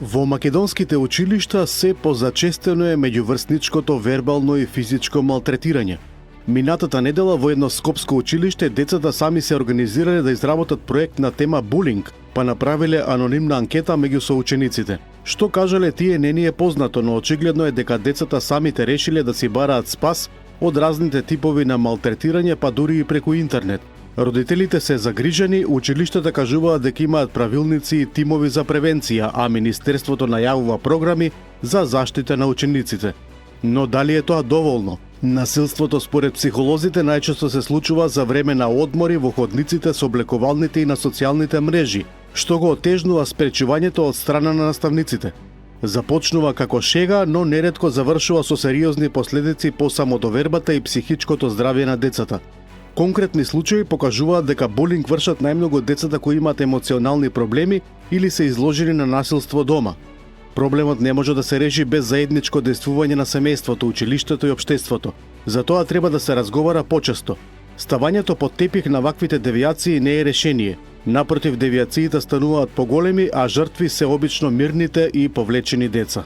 Во македонските училишта се позачестено е меѓуврсничкото вербално и физичко малтретирање. Минатата недела во едно скопско училиште децата сами се организирале да изработат проект на тема булинг, па направиле анонимна анкета меѓу соучениците. Што кажале тие не ни е познато, но очигледно е дека децата самите решиле да си бараат спас од разните типови на малтретирање, па дури и преку интернет. Родителите се загрижени, училиштата кажуваат дека имаат правилници и тимови за превенција, а Министерството најавува програми за заштита на учениците. Но дали е тоа доволно? Насилството според психолозите најчесто се случува за време на одмори во ходниците, соблекувалните и на социјалните мрежи, што го отежнува спречувањето од страна на наставниците. Започнува како шега, но неретко завршува со сериозни последици по самодовербата и психичкото здравје на децата. Конкретни случаи покажуваат дека булинг вршат најмногу децата кои имаат емоционални проблеми или се изложени на насилство дома. Проблемот не може да се реши без заедничко действување на семејството, училиштето и општеството. Затоа треба да се разговара почесто. Ставањето под тепих на ваквите девијации не е решение. Напротив, девијациите стануваат поголеми, а жртви се обично мирните и повлечени деца.